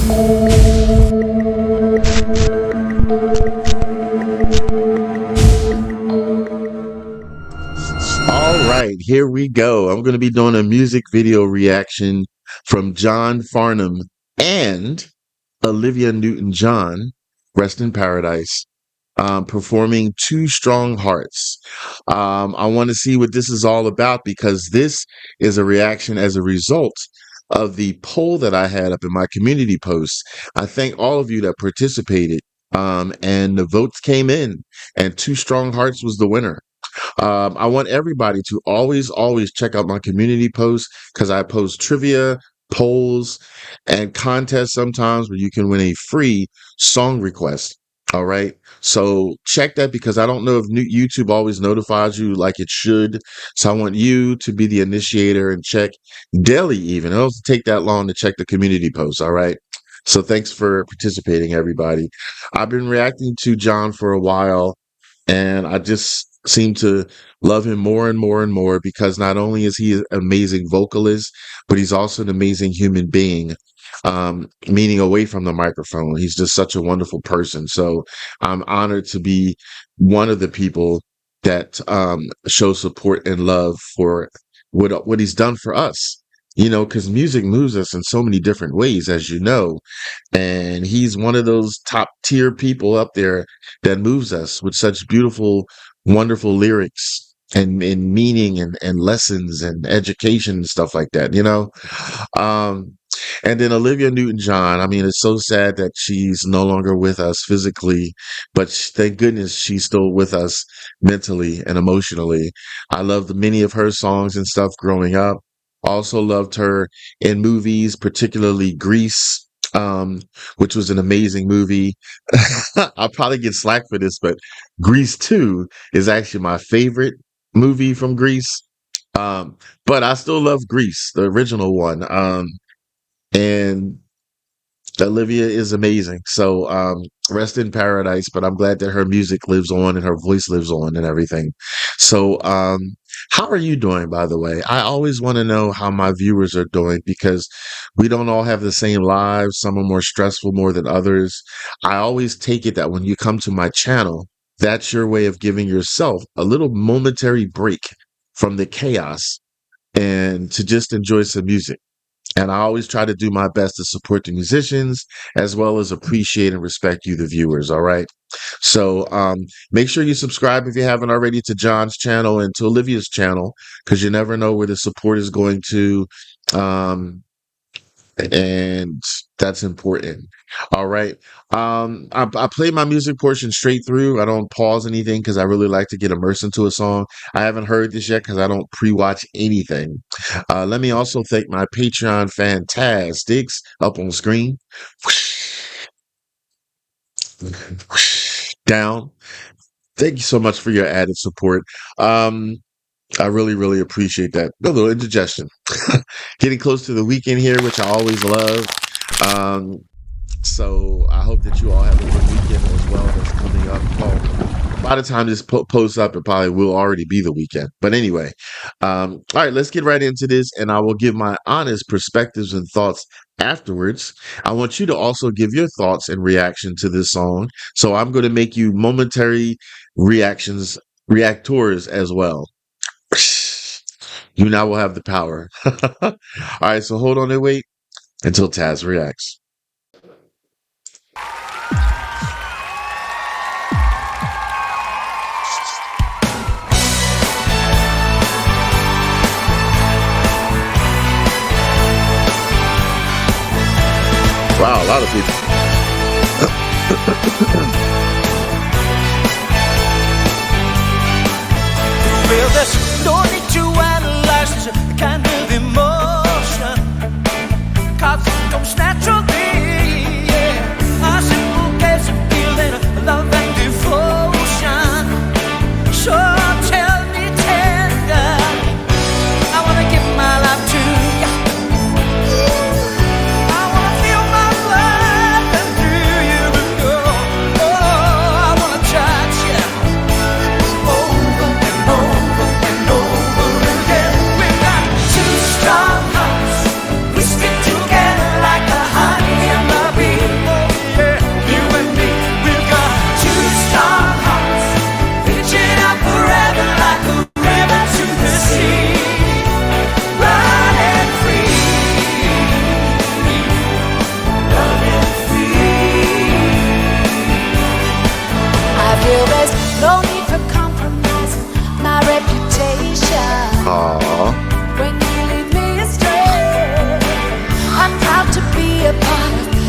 All right, here we go. I'm going to be doing a music video reaction from John Farnham and Olivia Newton-John, rest in paradise, performing Two Strong Hearts. I want to see what this is all about because this is a reaction as a result of the poll that I had up in my community post. I thank all of you that participated, and the votes came in, and Two Strong Hearts was the winner. I want everybody to always check out my community posts because I post trivia, polls, and contests sometimes where you can win a free song request. All right. So check that because I don't know if YouTube always notifies you like it should. So I want you to be the initiator and check daily even. It doesn't take that long to check the community posts. All right. So thanks for participating, everybody. I've been reacting to John for a while and I just seem to love him more and more and more because not only is he an amazing vocalist, but he's also an amazing human being, meaning away from the microphone. He's just such a wonderful person. So I'm honored to be one of the people that show support and love for what he's done for us. You know, because music moves us in so many different ways, as you know. And he's one of those top tier people up there that moves us with such beautiful, wonderful lyrics and meaning and lessons and education and stuff like that, you know? Um, and then Olivia Newton-John, I mean, it's so sad that she's no longer with us physically, but thank goodness she's still with us mentally and emotionally. I loved many of her songs and stuff growing up. Also loved her in movies, particularly Grease, which was an amazing movie. I'll probably get slack for this, but Grease 2 is actually my favorite movie from Grease. But I still love Grease, the original one. And Olivia is amazing. So rest in paradise, but I'm glad that her music lives on and her voice lives on and everything. So how are you doing, by the way? I always want to know how my viewers are doing because we don't all have the same lives. Some are more stressful more than others. I always take it that when you come to my channel, that's your way of giving yourself a little momentary break from the chaos and to just enjoy some music. And I always try to do my best to support the musicians as well as appreciate and respect you, the viewers. All right. So make sure you subscribe if you haven't already to John's channel and to Olivia's channel, because you never know where the support is going to. And that's important. All right. I play my music portion straight through. I don't pause anything because I really like to get immersed into a song. I haven't heard this yet because I don't pre-watch anything. Let me also thank my Patreon fantastics up on screen. Down. Thank you so much for your added support. I really appreciate that. A little indigestion. Getting close to the weekend here, which I always love. So I hope that you all have a good weekend as well that's coming up. Well, by the time this posts up, it probably will already be the weekend. But anyway, all right, let's get right into this, and I will give my honest perspectives and thoughts afterwards. I want you to also give your thoughts and reaction to this song. So I'm going to make you momentary reactors as well. You now will have the power. All right, so hold on and wait until Tazzz reacts. Wow, a lot of people. Well, there's no need to analyze the kind of emotion, 'cause it comes naturally, yeah. A simple case of feeling love and devotion. So tell me tender, I wanna give my life to you. I wanna feel my blood and through you go. Oh, I wanna touch you over and over and over.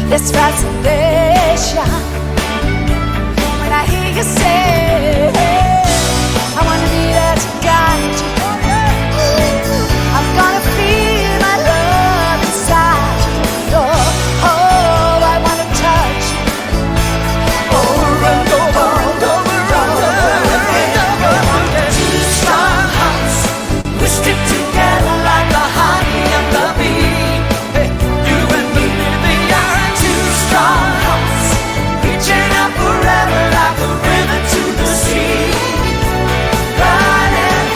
This fascination when I hear you say, I wanna be there to guide you. I'm gonna feel my love inside you. Oh, I wanna touch you over and over and over and over again. Two strong hearts, we stick together like the honey and the bee. Hey, you and me, we are two strong hearts, reaching out forever like a river to the sea. Running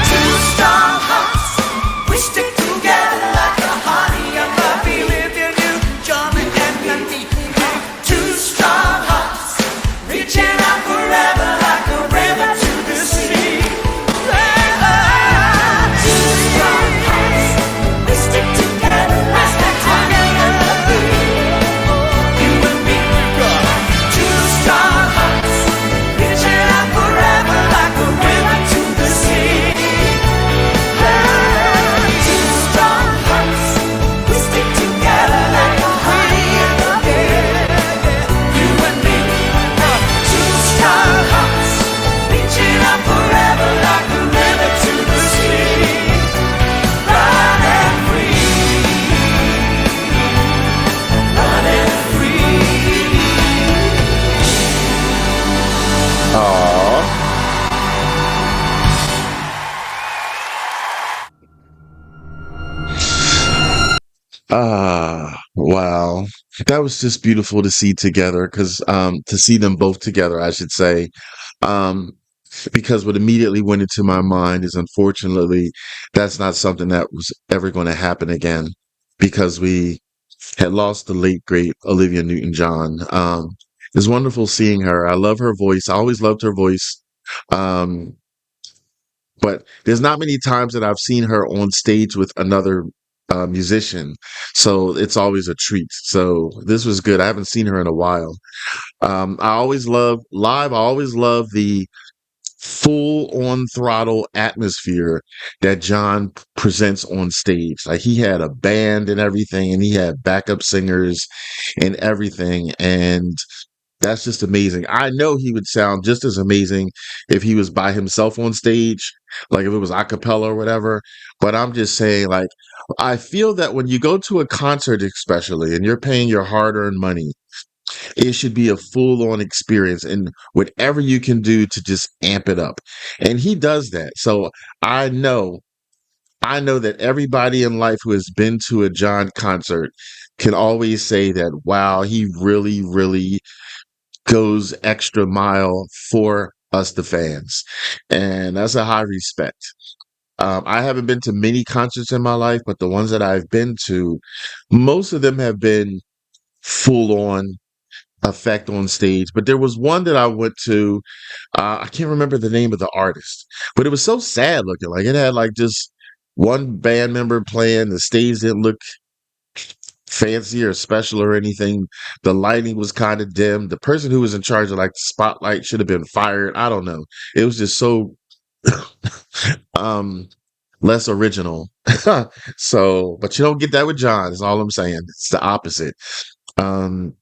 two strong hearts, we stick together like the honey and the bee. With you, Johnny and me. Two strong hearts, reaching out forever like a river to the sea. Two strong hearts, we stick together like the honey and the bee. You and me, two strong hearts, reaching out forever like a river to the sea. Two strong hearts, we stick together like the honey and the bee. You and me, two strong hearts, reaching out forever like a river to the sea. Running free, running free. Aw. Wow. That was just beautiful to see together because to see them both together, I should say. Um, because what immediately went into my mind is unfortunately that's not something that was ever going to happen again because we had lost the late great Olivia Newton-John. It's wonderful seeing her. I love her voice. I always loved her voice. Um, but there's not many times that I've seen her on stage with another musician. So it's always a treat. So this was good. I haven't seen her in a while. I always love live. I always love the full on throttle atmosphere that John presents on stage. Like he had a band and everything, and he had backup singers and everything. And that's just amazing. I know he would sound just as amazing if he was by himself on stage, like if it was a cappella or whatever. But I'm just saying, like, I feel that when you go to a concert, especially, and you're paying your hard earned money, it should be a full on experience and whatever you can do to just amp it up. And he does that. So I know, I know that everybody in life who has been to a John concert can always say that, wow, he really, really goes extra mile for us, the fans. And that's a high respect. I haven't been to many concerts in my life, but the ones that I've been to, most of them have been full on effect on stage. But there was one that I went to, I can't remember the name of the artist, but it was so sad looking. Like it had like just one band member playing, the stage didn't look fancy or special or anything. The lighting was kind of dim. The person who was in charge of like the spotlight should have been fired. I don't know. It was just so um less original. So, but you don't get that with John, is all I'm saying. It's the opposite. Um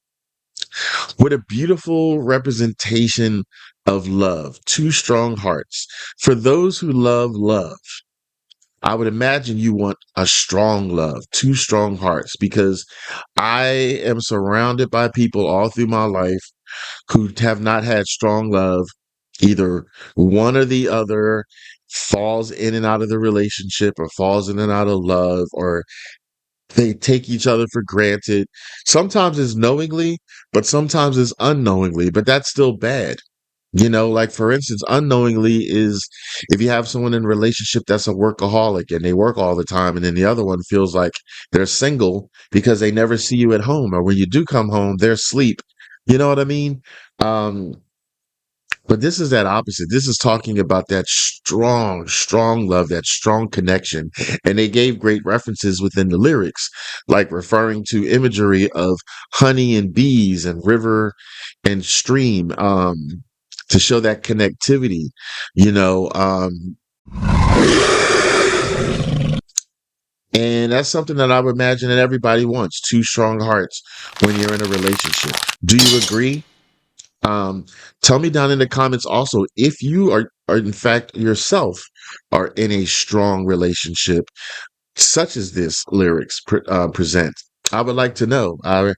what a beautiful representation of love. Two strong hearts. For those who love love, I would imagine you want a strong love, two strong hearts, because I am surrounded by people all through my life who have not had strong love. Either one or the other falls in and out of the relationship or falls in and out of love, or they take each other for granted. Sometimes it's knowingly, but sometimes it's unknowingly, but that's still bad. You know, like for instance, unknowingly is if you have someone in a relationship that's a workaholic and they work all the time, and then the other one feels like they're single because they never see you at home, or when you do come home, they're asleep. You know what I mean? Um, But this is that opposite. This is talking about that strong, strong love, that strong connection. And they gave great references within the lyrics, like referring to imagery of honey and bees and river and stream, to show that connectivity, you know, and that's something that I would imagine that everybody wants, two strong hearts when you're in a relationship. Do you agree? Um, Tell me down in the comments also if you are in fact yourself are in a strong relationship, such as this lyrics present. I would like to know. I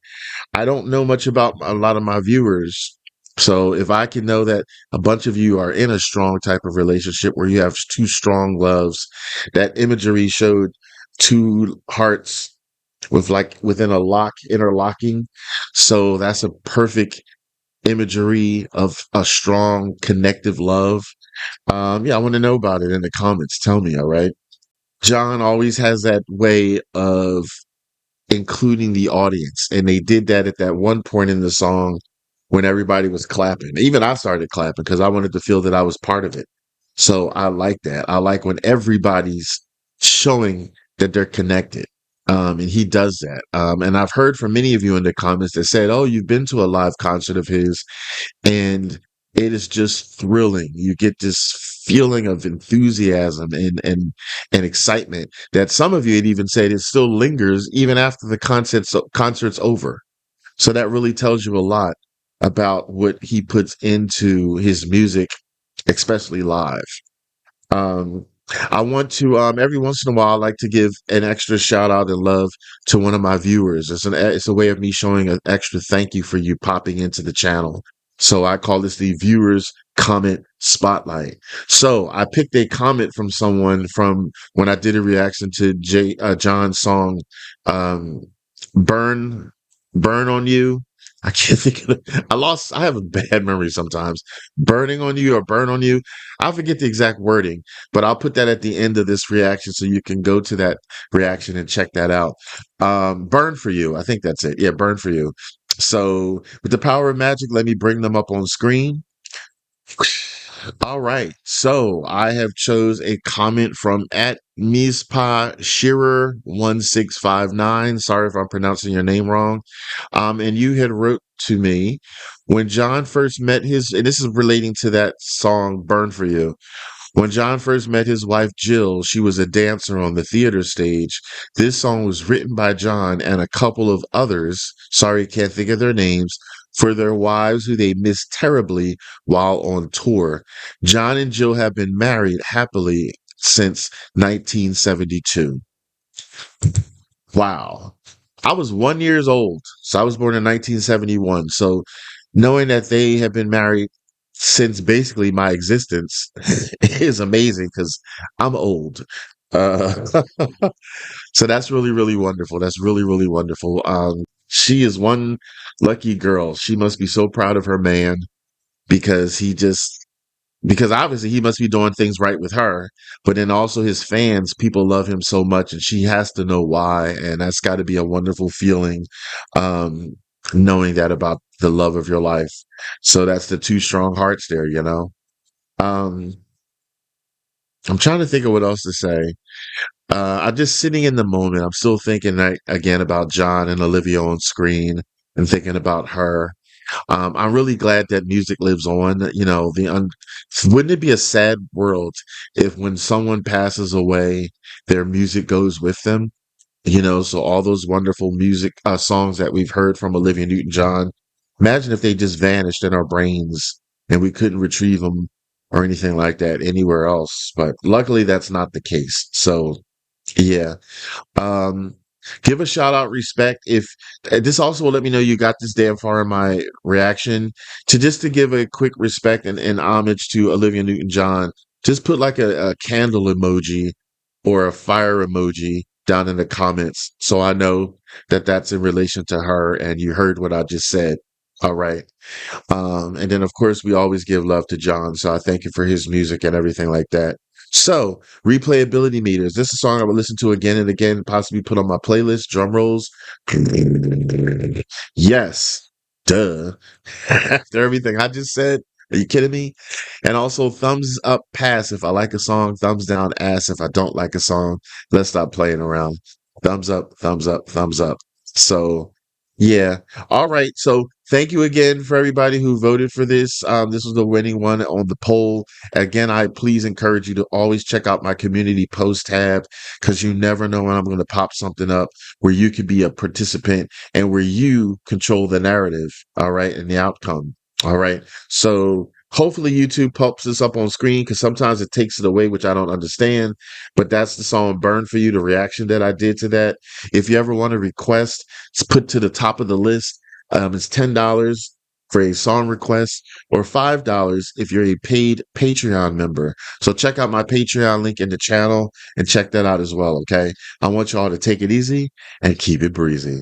don't know much about a lot of my viewers, so if I can know that a bunch of you are in a strong type of relationship where you have two strong loves, that imagery showed two hearts with like within a lock interlocking, so that's a perfect imagery of a strong connective love. Yeah, I want to know about it in the comments. Tell me, all right? John always has that way of including the audience, and they did that at that one point in the song when everybody was clapping. Even I started clapping because I wanted to feel that I was part of it. So I like that. I like when everybody's showing that they're connected. And he does that. And I've heard from many of you in the comments that said, "Oh, you've been to a live concert of his." And it is just thrilling. You get this feeling of enthusiasm and excitement that some of you had even said it still lingers even after the concert's over. So that really tells you a lot about what he puts into his music, especially live. Um, I want to every once in a while I like to give an extra shout out and love to one of my viewers. It's a way of me showing an extra thank you for you popping into the channel. So I call this the viewers comment spotlight. So I picked a comment from someone from when I did a reaction to John's song, um, "Burn Burn on You." I can't think of it. I have a bad memory sometimes. Burning on you or burn on you. I forget the exact wording, but I'll put that at the end of this reaction so you can go to that reaction and check that out. Burn for you. I think that's it. Yeah, burn for you. So with the power of magic, let me bring them up on screen. All right. So I have chose a comment from at Mispa Shearer 1659. Sorry if I'm pronouncing your name wrong. And you had wrote to me when John first met his, and this is relating to that song Burn for You. When John first met his wife Jill, she was a dancer on the theater stage. This song was written by John and a couple of others, sorry, can't think of their names, for their wives who they missed terribly while on tour. John and Jill have been married happily since 1972. Wow. I was 1 years old. So I was born in 1971. So knowing that they have been married since basically my existence is amazing because I'm old. Uh, so that's really, really wonderful. That's really, really wonderful. She is one lucky girl. She must be so proud of her man because because obviously he must be doing things right with her, but then also his fans, people love him so much and she has to know why. And that's got to be a wonderful feeling, um, knowing that about the love of your life. So that's the two strong hearts there, you know? Um, I'm trying to think of what else to say. I'm just sitting in the moment. I'm still thinking again about John and Olivia on screen and thinking about her. I'm really glad that music lives on. You know, wouldn't it be a sad world if when someone passes away, their music goes with them? You know, so all those wonderful music songs that we've heard from Olivia Newton-John, imagine if they just vanished in our brains and we couldn't retrieve them or anything like that anywhere else. But luckily, that's not the case. So, yeah. Um, Give a shout out respect if this also will let me know you got this damn far in my reaction to give a quick respect and homage to Olivia Newton-John. Just put like a candle emoji or a fire emoji down in the comments so I know that that's in relation to her and you heard what I just said. All right. And then, of course, we always give love to John. So I thank you for his music and everything like that. So, replayability meters. This is a song I would listen to again and again, possibly put on my playlist. Drum rolls. Yes. Duh. After everything I just said, Are you kidding me? And also thumbs up, pass if I like a song, thumbs down, ass if I don't like a song. Let's stop playing around. Thumbs up, thumbs up, thumbs up. So, yeah. All right. So, thank you again for everybody who voted for this. This was the winning one on the poll. Again, I please encourage you to always check out my community post tab because you never know when I'm going to pop something up where you could be a participant and where you control the narrative. All right. And the outcome. All right. So, hopefully YouTube pops this up on screen because sometimes it takes it away, which I don't understand. But that's the song Burn for You, the reaction that I did to that. If you ever want to request, it's put to the top of the list. It's $10 for a song request or $5 if you're a paid Patreon member. So check out my Patreon link in the channel and check that out as well. Okay. I want y'all to take it easy and keep it breezy.